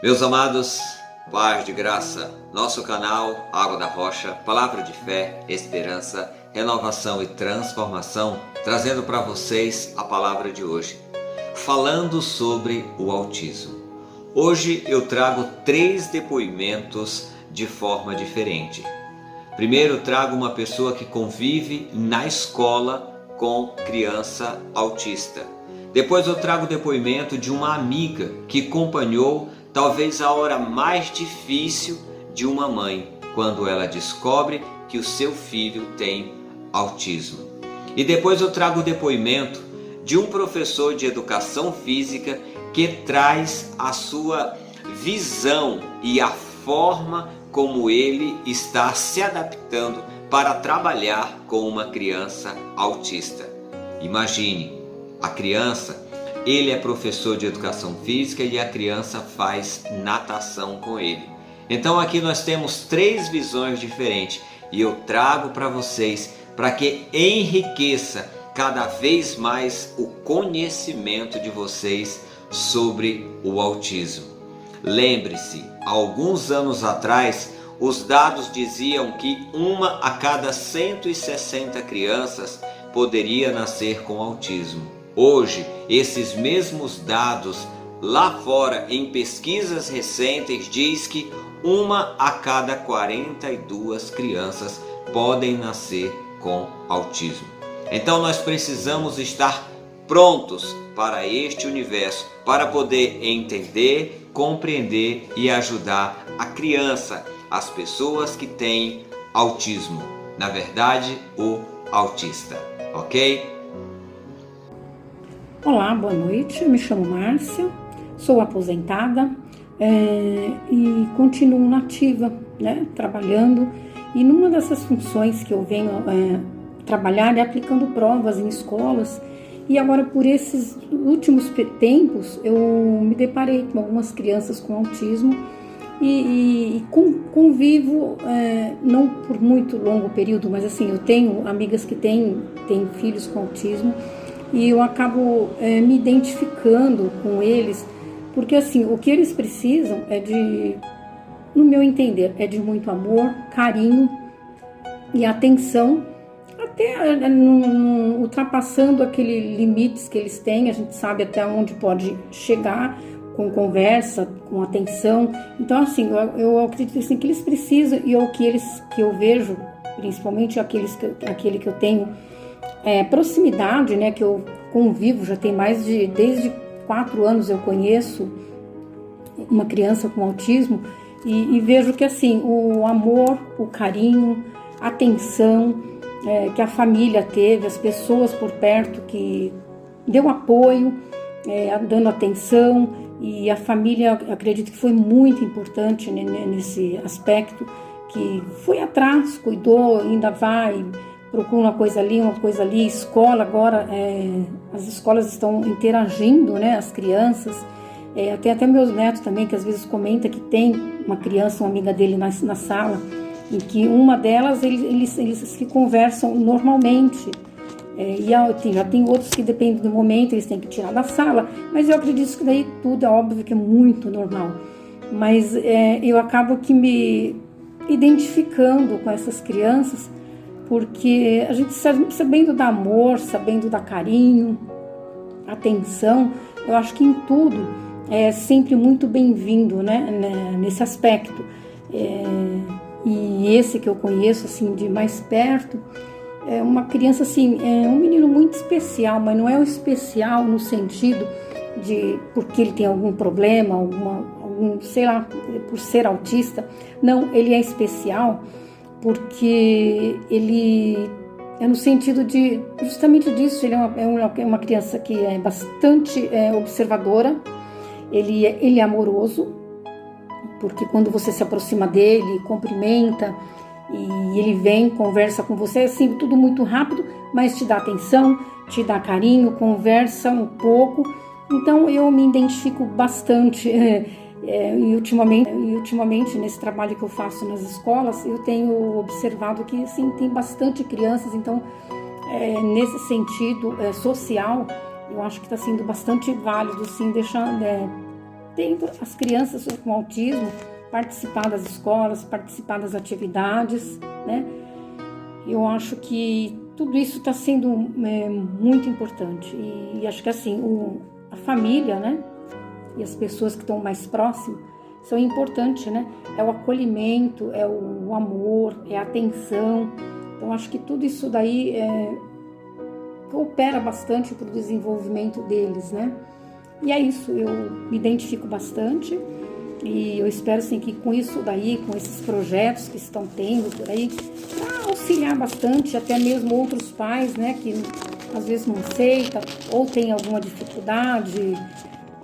Meus amados, paz de graça, nosso canal Água da Rocha, palavra de fé, esperança, renovação e transformação, trazendo para vocês a palavra de hoje, falando sobre o autismo. Hoje eu trago 3 depoimentos de forma diferente. Primeiro, trago uma pessoa que convive na escola com criança autista. Depois eu trago o depoimento de uma amiga que acompanhou talvez a hora mais difícil de uma mãe, quando ela descobre que o seu filho tem autismo. E depois eu trago o depoimento de um professor de educação física que traz a sua visão e a forma como ele está se adaptando para trabalhar com uma criança autista. Imagine, a criança, ele é professor de educação física e a criança faz natação com ele. Então aqui nós temos 3 visões diferentes e eu trago para vocês para que enriqueça cada vez mais o conhecimento de vocês sobre o autismo. Lembre-se, há alguns anos atrás, os dados diziam que 1 a cada 160 crianças poderia nascer com autismo. Hoje, esses mesmos dados lá fora em pesquisas recentes diz que 1 a cada 42 crianças podem nascer com autismo. Então nós precisamos estar prontos para este universo, para poder entender, compreender e ajudar a criança, as pessoas que têm autismo, na verdade, o autista, ok? Olá, boa noite, eu me chamo Márcia, sou aposentada e continuo nativa, trabalhando, e numa dessas funções que eu venho trabalhar é aplicando provas em escolas. E agora, por esses últimos tempos, eu me deparei com algumas crianças com autismo e convivo, não por muito longo período, mas assim, eu tenho amigas que têm filhos com autismo e eu acabo me identificando com eles, porque assim, o que eles precisam no meu entender, é de muito amor, carinho e atenção, até ultrapassando aqueles limites que eles têm. A gente sabe até onde pode chegar com conversa, com atenção. Então assim, eu acredito assim, que eles precisam, e o que eu vejo, principalmente aquele que eu tenho proximidade, que eu convivo, já tem desde 4 anos eu conheço uma criança com autismo, e vejo que assim, o amor, o carinho, a atenção que a família teve, as pessoas por perto que deu apoio, dando atenção, e a família, acredito que foi muito importante nesse aspecto, que foi atrás, cuidou, ainda vai, procura uma coisa ali, escola agora, as escolas estão interagindo, as crianças, tem até meus netos também, que às vezes comenta que tem uma criança, uma amiga dele na sala, em que uma delas eles se conversam normalmente, e já tem outros que dependem do momento, eles têm que tirar da sala, mas eu acredito que daí tudo é óbvio que é muito normal, mas eu acabo que me identificando com essas crianças, porque a gente sabendo dar amor, sabendo dar carinho, atenção, eu acho que em tudo é sempre muito bem-vindo, nesse aspecto. E esse que eu conheço assim de mais perto é uma criança assim, um menino muito especial, mas não é o especial no sentido de porque ele tem algum problema, sei lá, por ser autista. Não, ele é especial porque ele no sentido de justamente disso. Ele é uma criança que é bastante observadora, ele é amoroso, porque quando você se aproxima dele, cumprimenta, e ele vem, conversa com você, assim, tudo muito rápido, mas te dá atenção, te dá carinho, conversa um pouco. Então eu me identifico bastante, e ultimamente nesse trabalho que eu faço nas escolas, eu tenho observado que assim, tem bastante crianças, então nesse sentido social, eu acho que está sendo bastante válido, sim, tendo as crianças com autismo participar das escolas, participar das atividades, né? Eu acho que tudo isso está sendo muito importante e acho que assim, a família, né? E as pessoas que estão mais próximas são importantes, né? É o acolhimento, é o amor, é a atenção. Então acho que tudo isso daí coopera bastante para o desenvolvimento deles, né? E é isso, eu me identifico bastante e eu espero assim, que com isso daí, com esses projetos que estão tendo por aí, para auxiliar bastante até mesmo outros pais, né, que às vezes não aceitam ou tem alguma dificuldade,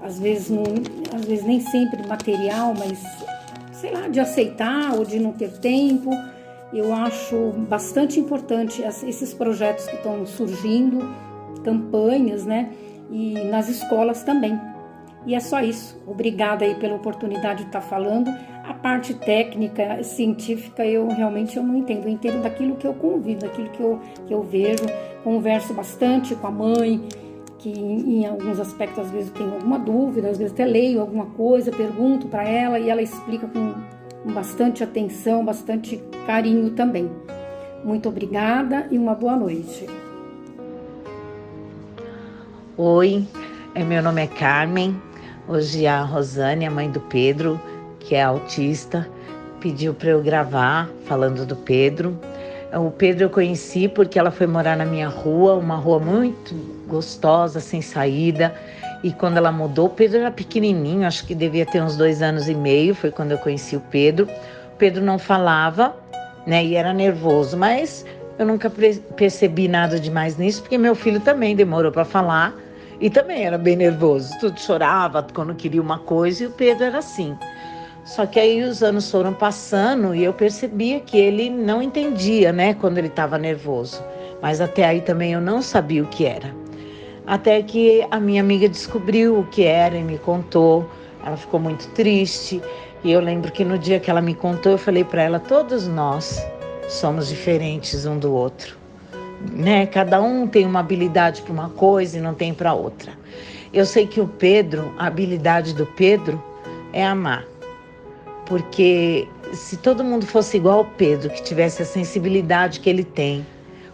às vezes nem sempre material, mas sei lá, de aceitar ou de não ter tempo. Eu acho bastante importante esses projetos que estão surgindo, campanhas, né? E nas escolas também. E é só isso. Obrigada aí pela oportunidade de estar falando. A parte técnica, científica, eu realmente não entendo. Eu entendo daquilo que eu convivo, daquilo que eu vejo. Converso bastante com a mãe, que em alguns aspectos às vezes eu tenho alguma dúvida, às vezes até leio alguma coisa, pergunto para ela e ela explica com bastante atenção, bastante carinho também. Muito obrigada e uma boa noite. Oi, meu nome é Carmen. Hoje a Rosane, a mãe do Pedro, que é autista, pediu para eu gravar falando do Pedro. O Pedro eu conheci porque ela foi morar na minha rua, uma rua muito gostosa, sem saída. E quando ela mudou, o Pedro era pequenininho, acho que devia ter uns 2 anos e meio, foi quando eu conheci o Pedro. O Pedro não falava, né, e era nervoso, mas eu nunca percebi nada demais nisso, porque meu filho também demorou para falar e também era bem nervoso. Tudo chorava quando queria uma coisa e o Pedro era assim. Só que aí os anos foram passando e eu percebia que ele não entendia, né, quando ele estava nervoso. Mas até aí também eu não sabia o que era. Até que a minha amiga descobriu o que era e me contou. Ela ficou muito triste. E eu lembro que no dia que ela me contou, eu falei para ela, todos nós somos diferentes um do outro, né? Cada um tem uma habilidade para uma coisa e não tem para outra. Eu sei que o Pedro, a habilidade do Pedro é amar. Porque se todo mundo fosse igual ao Pedro, que tivesse a sensibilidade que ele tem,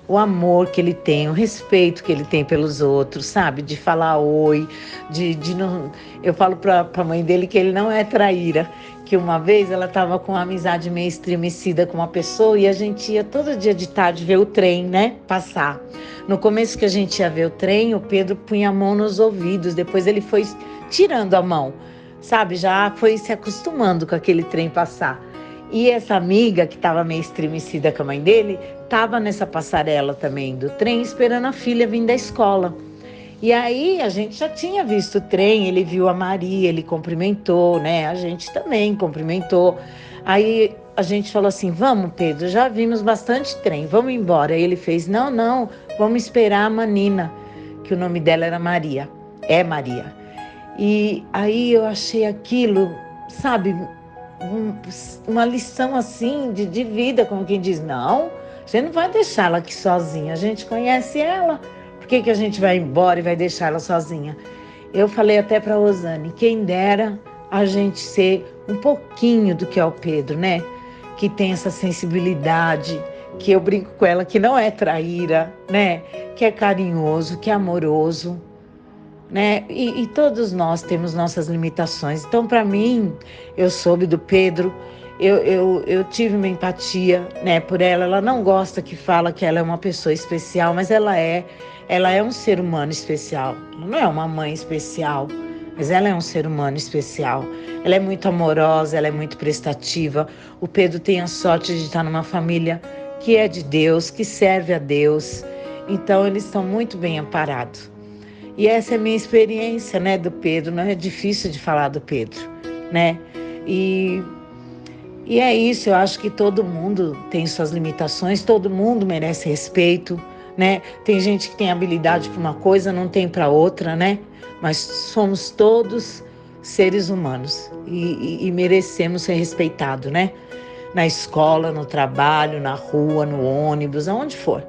o amor que ele tem, o respeito que ele tem pelos outros, sabe? De falar oi, de não... Eu falo para a mãe dele que ele não é traíra, que uma vez ela estava com uma amizade meio estremecida com uma pessoa e a gente ia todo dia de tarde ver o trem, né? Passar. No começo que a gente ia ver o trem, o Pedro punha a mão nos ouvidos, depois ele foi tirando a mão, sabe? Já foi se acostumando com aquele trem passar. E essa amiga que estava meio estremecida com a mãe dele, estava nessa passarela também do trem, esperando a filha vir da escola. E aí a gente já tinha visto o trem, ele viu a Maria, ele cumprimentou, né? A gente também cumprimentou. Aí a gente falou assim, vamos Pedro, já vimos bastante trem, vamos embora. Aí ele fez, não, vamos esperar a Manina, que o nome dela era Maria, é Maria. E aí eu achei aquilo, sabe, uma lição assim de vida, como quem diz, não, a gente não vai deixar ela aqui sozinha, a gente conhece ela, por que a gente vai embora e vai deixar ela sozinha? Eu falei até para a Rosane, quem dera a gente ser um pouquinho do que é o Pedro, né? Que tem essa sensibilidade, que eu brinco com ela, que não é traíra, né? Que é carinhoso, que é amoroso, né? E todos nós temos nossas limitações. Então, para mim, eu soube do Pedro, eu tive uma empatia, né, por ela. Ela não gosta que fala que ela é uma pessoa especial, mas ela é um ser humano especial. Não é uma mãe especial, mas ela é um ser humano especial. Ela é muito amorosa, ela é muito prestativa. O Pedro tem a sorte de estar numa família que é de Deus, que serve a Deus. Então, eles estão muito bem amparados. E essa é a minha experiência, né, do Pedro. Não é difícil de falar do Pedro, né? E é isso, eu acho que todo mundo tem suas limitações, todo mundo merece respeito, né? Tem gente que tem habilidade para uma coisa, não tem para outra, né? Mas somos todos seres humanos e merecemos ser respeitados, né? Na escola, no trabalho, na rua, no ônibus, aonde for.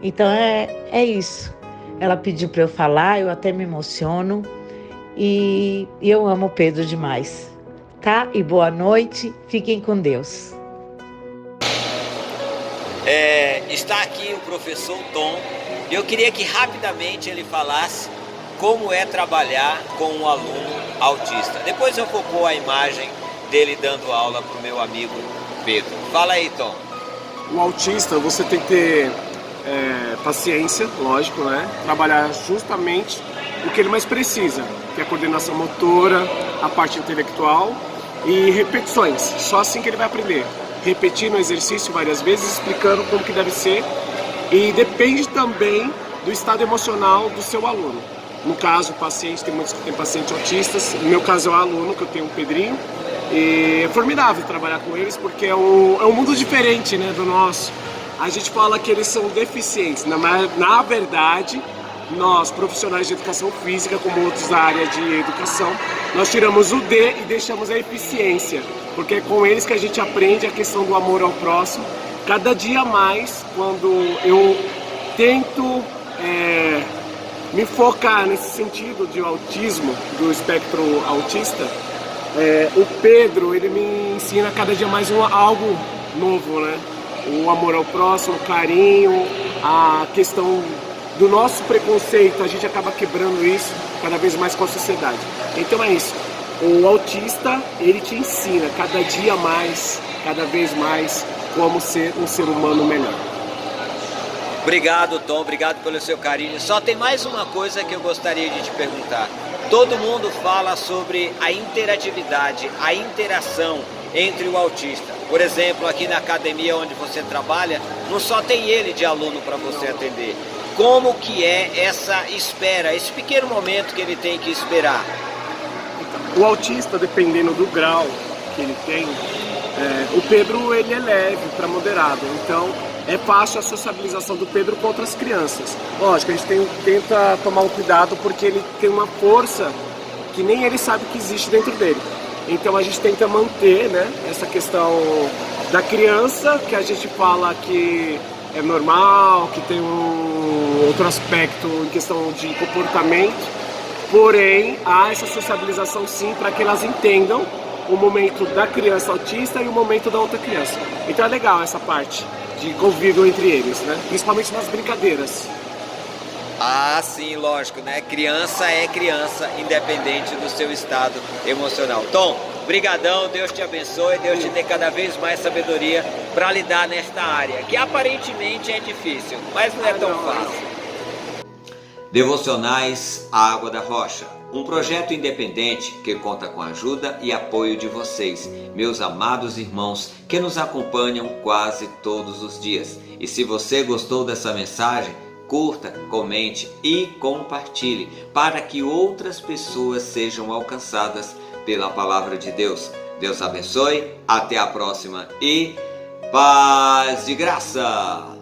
Então é isso. Ela pediu para eu falar, eu até me emociono e eu amo o Pedro demais, tá? E boa noite, fiquem com Deus. Está aqui o professor Tom, e eu queria que rapidamente ele falasse como é trabalhar com um aluno autista. Depois eu vou pôr a imagem dele dando aula para o meu amigo Pedro. Fala aí, Tom. O autista, você tem que ter paciência, lógico, né? Trabalhar justamente o que ele mais precisa, que é a coordenação motora, a parte intelectual e repetições. Só assim que ele vai aprender. Repetindo o exercício várias vezes, explicando como que deve ser. E depende também do estado emocional do seu aluno. No caso, o paciente, tem muitos que têm pacientes autistas. No meu caso é o aluno, que eu tenho um Pedrinho. E é formidável trabalhar com eles, porque é um mundo diferente, né, do nosso. A gente fala que eles são deficientes. Na verdade, nós, profissionais de educação física, como outros da área de educação, nós tiramos o D e deixamos a eficiência. Porque é com eles que a gente aprende a questão do amor ao próximo. Cada dia mais, quando eu tento me focar nesse sentido de autismo, do espectro autista, o Pedro, ele me ensina cada dia mais algo novo, né? O amor ao próximo, o carinho, a questão do nosso preconceito, a gente acaba quebrando isso cada vez mais com a sociedade. Então é isso. O autista, ele te ensina cada dia mais, cada vez mais, como ser um ser humano melhor. Obrigado, Tom, obrigado pelo seu carinho. Só tem mais uma coisa que eu gostaria de te perguntar. Todo mundo fala sobre a interatividade, a interação entre o autista. Por exemplo, aqui na academia onde você trabalha, não só tem ele de aluno para você atender. Como que é essa espera, esse pequeno momento que ele tem que esperar? O autista, dependendo do grau que ele tem, o Pedro, ele é leve para moderado, então é fácil a sociabilização do Pedro com outras crianças. Lógico, a gente tenta tomar um cuidado porque ele tem uma força que nem ele sabe que existe dentro dele. Então a gente tenta manter, né, essa questão da criança, que a gente fala que é normal, que tem um outro aspecto em questão de comportamento. Porém, há essa sociabilização sim, para que elas entendam o momento da criança autista e o momento da outra criança. Então é legal essa parte de convívio entre eles, né? Principalmente nas brincadeiras. Ah, sim, lógico, né? Criança é criança, independente do seu estado emocional. Tom, brigadão, Deus te abençoe, Deus te dê cada vez mais sabedoria para lidar nesta área, que aparentemente é difícil, mas não é tão fácil. Devocionais Água da Rocha, um projeto independente que conta com a ajuda e apoio de vocês, meus amados irmãos que nos acompanham quase todos os dias. E se você gostou dessa mensagem, curta, comente e compartilhe para que outras pessoas sejam alcançadas pela palavra de Deus. Deus abençoe, até a próxima e paz e graça!